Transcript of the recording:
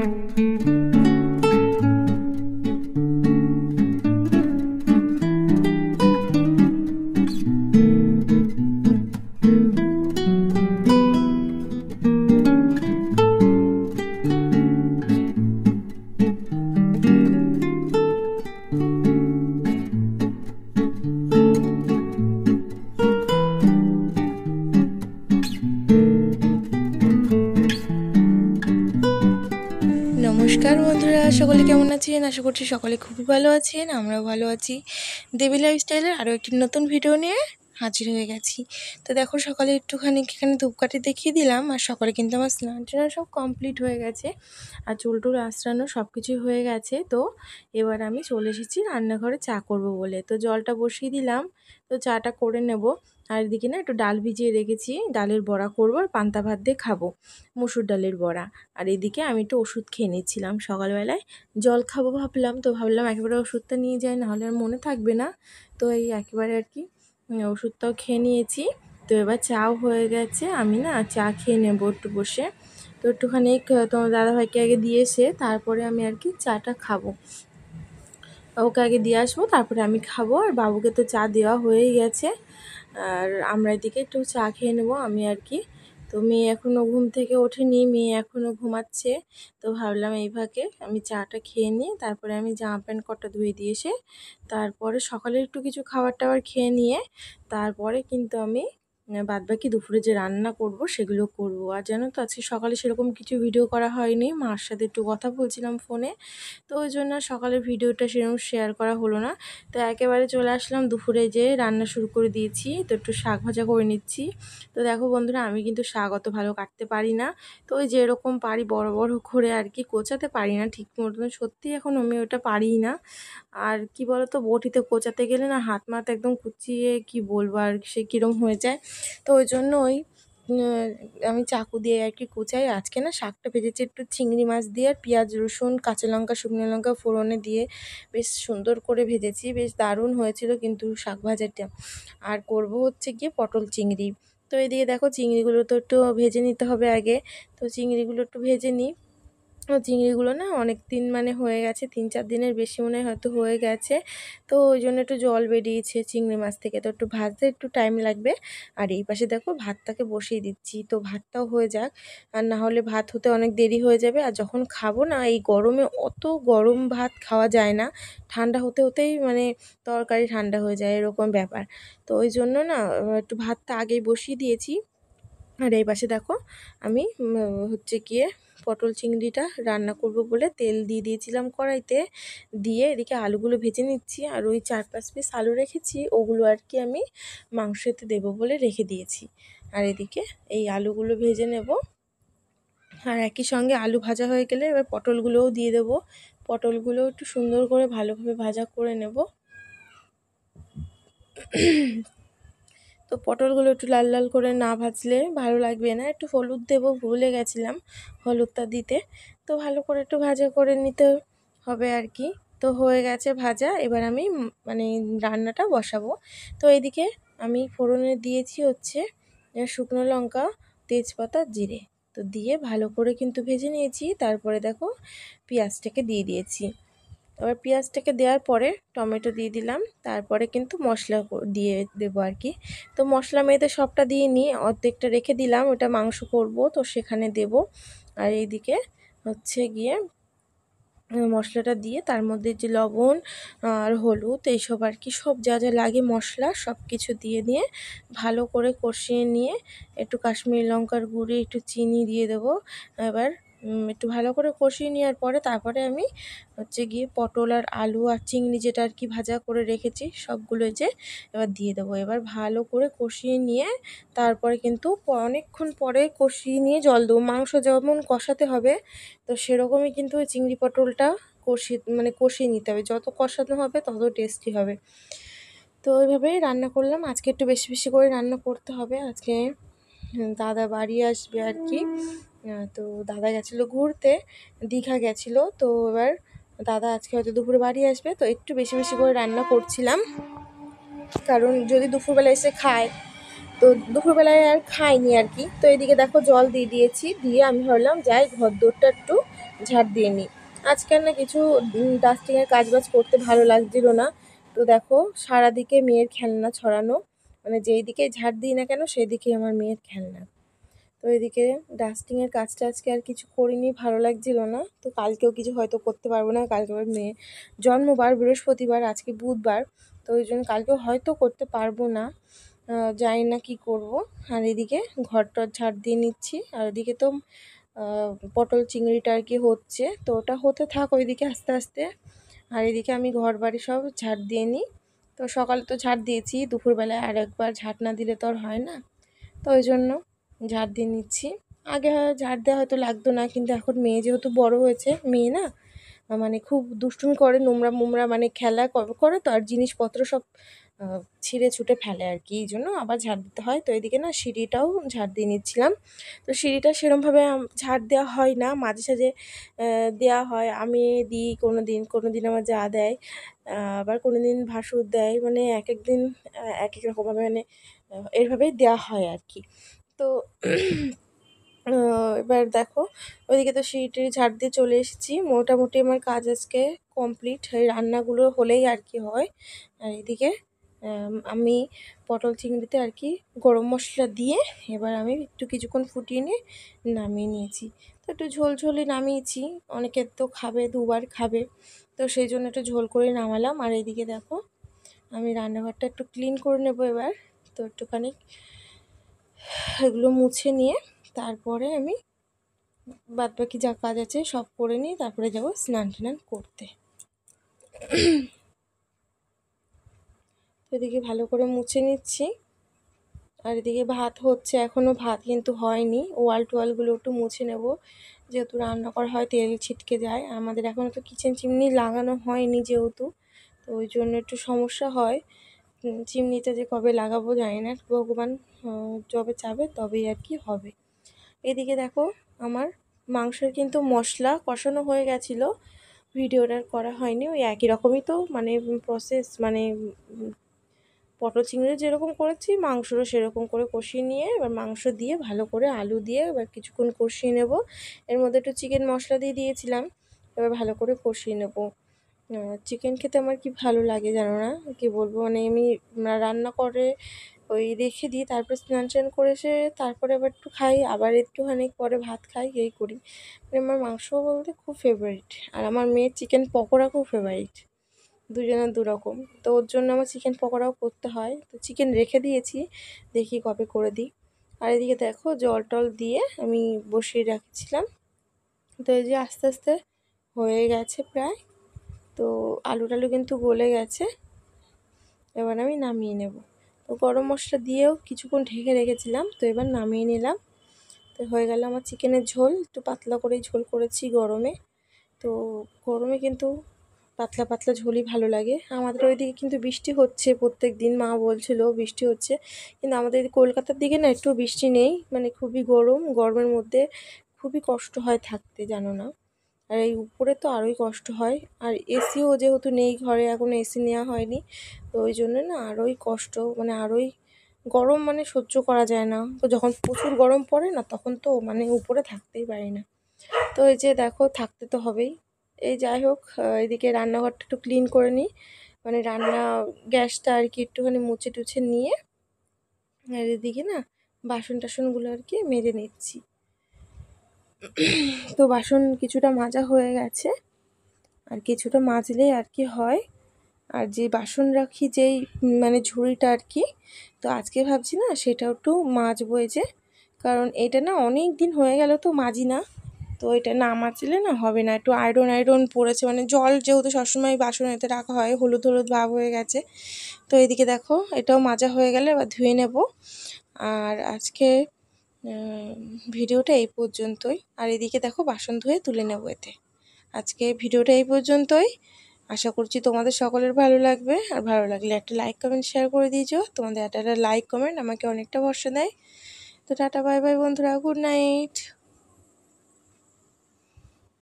নমস্কার বন্ধুরা, সকলে কেমন আছেন? আশা করছি সকলে খুবই ভালো আছেন। আমরাও ভালো আছি। দেবী লাইফস্টাইলের আরও একটি নতুন ভিডিও নিয়ে হাজির হয়ে গেছি। তো দেখো, সকালে একটুখানি এখানে ধূপকাঠি দেখিয়ে দিলাম। আর সকালে কিন্তু আমার স্নান টান সব কমপ্লিট হয়ে গেছে, আর চুল টুল আঁচড়ানো সব কিছুই হয়ে গেছে। তো এবার আমি চলে এসেছি রান্নাঘরে চা করব বলে। তো জলটা বসিয়ে দিলাম, তো চাটা করে নেব। আর এদিকে না একটু ডাল ভিজিয়ে রেখেছি, ডালের বড়া করবো আর পান্তা ভাত দিয়ে খাবো, মসুর ডালের বড়া। আর এদিকে আমি একটু ওষুধ খেয়ে নিচ্ছিলাম। সকালবেলায় জল খাবো ভাবলাম, তো ভাবলাম একেবারে ওষুধটা নিয়ে যাই, নাহলে আর মনে থাকবে না। তো এই একেবারে আর কি ওষুধটাও খেয়ে নিয়েছি। তো এবার চাও হয়ে গেছে, আমি না চা খেয়ে নেবো একটু বসে। তো একটুখানি তোমার দাদাভাইকে আগে দিয়ে এসে তারপরে আমি আর কি চাটা খাবো। ওকে আগে দিয়ে আসবো, তারপরে আমি খাবো। আর বাবুকে তো চা দেওয়া হয়েই গেছে, আর আমরা এদিকে একটু চা খেয়ে নেবো আমি আর কি। তো মেয়ে এখনও ঘুম থেকে ওঠেনি, মেয়ে এখনও ঘুমাচ্ছে। তো ভাবলাম এই ফাঁকে আমি চাটা খেয়ে নিয়ে তারপরে আমি জামা প্যান্ট কটা ধুয়ে দিয়ে এসে তারপরে সকালে একটু কিছু খাবার টাবার খেয়ে নিয়ে তারপরে কিন্তু আমি বাদবাকি দুপুরে যে রান্না করব সেগুলো করব। আর জানো তো, আজকে সকালে সেরকম কিছু ভিডিও করা হয়নি, মার সাথে একটু কথা বলছিলাম ফোনে। তো ওই জন্য সকালের ভিডিওটা সেরকম শেয়ার করা হলো না। তো একেবারে চলে আসলাম দুপুরে, যে রান্না শুরু করে দিয়েছি। তো একটু শাক ভাজা করে নিচ্ছি। তো দেখো বন্ধুরা, আমি কিন্তু শাক অত ভালো কাটতে পারি না। তো ওই যেরকম পারি বড় বড় করে আর কি, কোচাতে পারি না ঠিক মতন, সত্যি এখন আমি ওটা পারিই না। আর কি বলতো, বটিতে কোচাতে গেলে না হাত মাথা একদম কুচিয়ে কি বলবো আর সে কীরকম হয়ে যায়। তো ওই জন্য আমি চাকু দিয়ে আর কি কুচাই। আজকে না শাকটা ভেজেছি একটু চিংড়ি মাছ দিয়ে, আর পেঁয়াজ রসুন কাঁচা লঙ্কা শুকনো লঙ্কা ফোড়নে দিয়ে বেশ সুন্দর করে ভেজেছি, বেশ দারুণ হয়েছিল কিন্তু শাক ভাজাটা। আর করব হচ্ছে গিয়ে পটল চিংড়ি। তো এদিকে দেখো, চিংড়িগুলো তো একটু ভেজে নিতে হবে আগে। তো চিংড়িগুলো একটু ভেজে নিই। চিংড়িগুলো না অনেক দিন মানে হয়ে গেছে, 3-4 দিনের বেশি মনে হয় হয়তো হয়ে গেছে। তো ওই জন্য একটু জল বেরিয়েছে চিংড়ি মাছ থেকে, তো একটু ভাজতে একটু টাইম লাগবে। আর এই পাশে দেখো ভাতটাকে বসিয়ে দিচ্ছি, তো ভাতটাও হয়ে যাক, আর না হলে ভাত হতে অনেক দেরি হয়ে যাবে। আর যখন খাবো না এই গরমে, অত গরম ভাত খাওয়া যায় না, ঠান্ডা হতে হতেই মানে তরকারি ঠান্ডা হয়ে যায়, এরকম ব্যাপার। তো ওই জন্য না একটু ভাতটা আগেই বসিয়ে দিয়েছি। আর এই পাশে দেখো, আমি হচ্ছে গিয়ে পটল চিংড়িটা রান্না করব বলে তেল দিয়ে দিয়েছিলাম কড়াইতে, দিয়ে এদিকে আলুগুলো ভেজে নিচ্ছি। আর ওই 4-5 পিস আলু রেখেছি, ওগুলো আর কি আমি মাংসতে দেবো বলে রেখে দিয়েছি। আর এদিকে এই আলুগুলো ভেজে নেব। আর একই সঙ্গে আলু ভাজা হয়ে গেলে এবার পটলগুলোও দিয়ে দেবো। পটলগুলো একটু সুন্দর করে ভালোভাবে ভাজা করে নেব। তো পটলগুলো একটু লাল লাল করে না ভাজলে ভালো লাগবে না। একটু হলুদ দেবো, ভুলে গেছিলাম হলুদটা দিতে। তো ভালো করে একটু ভাজা করে নিতে হবে আর কি। তো হয়ে গেছে ভাজা, এবার আমি মানে রান্নাটা বসাবো। তো এদিকে আমি ফোড়নে দিয়েছি হচ্ছে শুকনো লঙ্কা, তেজপাতা, জিরে। তো দিয়ে ভালো করে কিন্তু ভেজে নিয়েছি। তারপরে দেখো পেঁয়াজটাকে দিয়ে দিয়েছি। এবার পেঁয়াজটাকে দেওয়ার পরে টমেটো দিয়ে দিলাম, তারপরে কিন্তু মশলা দিয়ে দেবো আর কি। তো মশলা মেয়েতে সবটা দিয়ে নিই, অর্ধেকটা রেখে দিলাম, ওটা মাংস করব তো সেখানে দেব। আর এইদিকে হচ্ছে গিয়ে মশলাটা দিয়ে তার মধ্যে যে লবণ আর হলুদ এইসব আর কি, সব যা যা লাগে মশলা সব কিছু দিয়ে নিয়ে ভালো করে কষিয়ে নিয়ে একটু কাশ্মীরি লঙ্কার গুঁড়ি, একটু চিনি দিয়ে দেবো। এবার একটু ভালো করে কষিয়ে নেওয়ার পরে তারপরে আমি হচ্ছে গিয়ে পটল আর আলু আর চিংড়ি যেটা আর কি ভাজা করে রেখেছি সবগুলো যে এবার দিয়ে দেবো। এবার ভালো করে কষিয়ে নিয়ে তারপরে কিন্তু অনেকক্ষণ পরে কষিয়ে নিয়ে জল দেবো। মাংস যেমন কষাতে হবে, তো সেরকমই কিন্তু ওই চিংড়ি পটলটা কষিয়ে নিতে হবে। যত কষানো হবে তত টেস্টি হবে। তো ওইভাবেই রান্না করলাম। আজকে একটু বেশি বেশি করে রান্না করতে হবে। আজকে দাদা বাড়ি আসবে আর কি। তো দাদা গেছিলো ঘুরতে, দীঘা গেছিলো। তো এবার দাদা আজকে হয়তো দুপুরে বাড়ি আসবে, তো একটু বেশি বেশি করে রান্না করছিলাম। কারণ যদি দুপুরবেলা এসে খায়, তো দুপুরবেলায় আর খাইনি আর কি। তো এদিকে দেখো জল দিয়ে দিয়েছি, দিয়ে আমি ভাবলাম যাই ঘর দোরটা একটু ঝাড় দিয়ে নিই। আজকাল না কিছু ডাস্টিংয়ের কাজবাজ করতে ভালো লাগছিল না। তো দেখো সারাদিকে মেয়ের খেলনা ছড়ানো, মানে যেই দিকে ঝাড় দিই না কেন সেই দিকেই আমার মেয়ের খেলনা। তো এদিকে ডাস্টিংয়ের কাজটা আজকে আর কিছু করিনি, ভালো লাগছিল না। তো কালকেও কিছু হয়তো করতে পারবো না, কালকে আমার মেয়ে জন্মবার বৃহস্পতিবার, আজকে বুধবার, তো ওই জন্য কালকেও হয়তো করতে পারবো না। জানি না কি করব। আর এদিকে ঘরটর ঝাড় দিয়ে নিচ্ছি, আর এদিকে তো পটল চিংড়িটা আর কি হচ্ছে, তো ওটা হতে থাক ওইদিকে আস্তে আস্তে। আর এদিকে আমি ঘর বাড়ি সব ঝাড় দিয়ে নিই। তো সকালে তো ঝাড় দিয়েছি, দুপুরবেলায় আর একবার ঝাড় না দিলে তো আর হয় না, তো ওই জন্য ঝাড় দিয়ে নিচ্ছি। আগে ঝাড় দেওয়া হয়তো লাগতো না, কিন্তু এখন মেয়ে যেহেতু বড় হয়েছে, মেয়ে না মানে খুব দুষ্টুমি করে, নোংরা মোংরা মানে খেলা করে, তো আর জিনিসপত্র সব ছিঁড়ে ছুটে ফেলে আর কি, এই জন্য আবার ঝাড় দিতে হয়। তো এদিকে না সিঁড়িটাও ঝাড় দিয়ে নিচ্ছিলাম। তো সিঁড়িটা সেরমভাবে ঝাড় দেওয়া হয় না, মাঝে সাঝে দেওয়া হয়, আমি দিই কোনো দিন আমার যা দেয়, আবার কোনো দিন ভাসুর দেয়, মানে এক এক দিন এক এক রকমভাবে মানে এভাবেই দেওয়া হয় আর কি। তো এবার দেখো ওইদিকে তো সিঁড়ি ঝাড় দিয়ে চলে এসেছি, মোটামুটি আমার কাজ আজকে কমপ্লিট। এই রান্নাগুলো হলেই আর কি হয়। আর এদিকে আমি পটল চিংড়িতে আর কি গরম মশলা দিয়ে এবার আমি একটু কিছুক্ষণ ফুটিয়ে নিয়ে নামিয়ে নিয়েছি। তো একটু ঝোল ঝোলে নামিয়েছি, অনেকের তো খাবে, দুবার খাবে, তো সেই জন্য একটু ঝোল করে নামালাম। আর এইদিকে দেখো আমি রান্নাঘরটা একটু ক্লিন করে নেবো এবার। তো একটুখানি এগুলো মুছে নিয়ে তারপরে আমি বাদবাকি যা কাজ আছে সব করে নিই, তারপরে যাবো স্নান টান করতে। এদিকে ভালো করে মুছে নিচ্ছি। আর এদিকে ভাত হচ্ছে, এখনও ভাত কিন্তু হয়নি, ওয়াল টোয়ালগুলো একটু মুছে নেব, যেহেতু রান্না করা হয় তেল ছিটকে যায়। আমাদের এখনও তো কিচেন চিমনি লাগানো হয়নি যেহেতু, তো ওই জন্য একটু সমস্যা হয়। চিমনিটা যে কবে লাগাবো জানি না, ভগবান যবে চাবে তবেই আর কি হবে। এদিকে দেখো আমার মাংসের কিন্তু মশলা কষানো হয়ে গেছিলো, ভিডিওটা করা হয়নি। ওই একই রকমই তো মানে প্রসেস, মানে পটল চিংড়ি যেরকম করেছি মাংসরও সেরকম করে কষিয়ে নিয়ে এবার মাংস দিয়ে ভালো করে আলু দিয়ে এবার কিছুক্ষণ কষিয়ে নেব। এর মধ্যে একটু চিকেন মশলা দিয়ে দিয়েছিলাম, এবার ভালো করে কষিয়ে নেব। চিকেন খেতে আমার কি ভালো লাগে জানো না, কি বলবো, মানে আমি রান্না করে ওই রেখে দিই, তারপর স্নান টান করে এসে তারপরে আবার একটু খাই, আবার একটুখানি পরে ভাত খাই, এই করি। মানে আমার মাংস বলতে খুব ফেভারিট, আর আমার মেয়ের চিকেন পকোড়া খুব ফেভারিট, দুজনের দুরকম। তো ওর জন্য আমার চিকেন পকোড়াও করতে হয়, তো চিকেন রেখে দিয়েছি, দেখি কবে করে দিই। আর এদিকে দেখো জল টল দিয়ে আমি বসিয়ে রাখছিলাম, তো এই যে আস্তে আস্তে হয়ে গেছে প্রায়। তো আলু টালু কিন্তু গলে গেছে, এবার আমি নামিয়ে নেব। তো গরম মশলা দিয়েও কিছুক্ষণ ঢেকে রেখেছিলাম, তো এবার নামিয়ে নিলাম। তো হয়ে গেল আমার চিকেনের ঝোল, একটু পাতলা করেই ঝোল করেছি গরমে। তো গরমে কিন্তু পাতলা পাতলা ঝোলই ভালো লাগে। আমাদের ওইদিকে কিন্তু বৃষ্টি হচ্ছে, প্রত্যেক দিন মা বলছিল বৃষ্টি হচ্ছে, কিন্তু আমাদের কলকাতার দিকে না একটু বৃষ্টি নেই, মানে খুবই গরম, গরমের মধ্যে খুবই কষ্ট হয় থাকতে, জানো না। আর এই উপরে তো আরোই কষ্ট হয়, আর এসিও যেহেতু নেই ঘরে, এখনও এসি নেওয়া হয়নি, তো ওই জন্য না আরোই কষ্ট, মানে আরোই গরম, মানে সহ্য করা যায় না। তো যখন প্রচুর গরম পড়ে না তখন তো মানে উপরে থাকতেই পারি না। তো এই যে দেখো থাকতে তো হবেই। এই যাই হোক, এদিকে রান্নাঘরটা একটু ক্লিন করে নিই, মানে গ্যাসটা আর কি একটুখানি মুছে টুছে নিয়ে, আর এদিকে না বাসন টাসনগুলো আর কি মেজে নিচ্ছি। তো বাসন কিছুটা মাজা হয়ে গেছে, আর কিছুটা মাজলেই আর কি হয়। আর যে বাসন রাখি যেই মানে ঝুড়িটা আর কি, তো আজকে ভাবছি না সেটাও একটু মাজবো, এই যে, কারণ এটা না অনেক দিন হয়ে গেল তো মাজি না, তো এটা না মাজলে না হবে না, একটু আয়রন আয়রন পড়েছে, মানে জল যেহেতু সবসময় বাসন এতে রাখা হয়, হলুদ হলুদ ভাব হয়ে গেছে। তো এদিকে দেখো এটাও মাজা হয়ে গেলে এবার ধুয়ে নেব। আর আজকে ভিডিওটা এই পর্যন্তই, আর এদিকে দেখো বাসন ধুয়ে তুলে নেব এতে। আজকে ভিডিওটা এই পর্যন্তই, আশা করছি তোমাদের সকলের ভালো লাগবে, আর ভালো লাগলে একটা লাইক কমেন্ট শেয়ার করে দিয়েছো, তোমাদের একটা লাইক কমেন্ট আমাকে অনেকটা ভরসা দেয়। তো টাটা বাই বাই বন্ধুরা, গুড নাইট।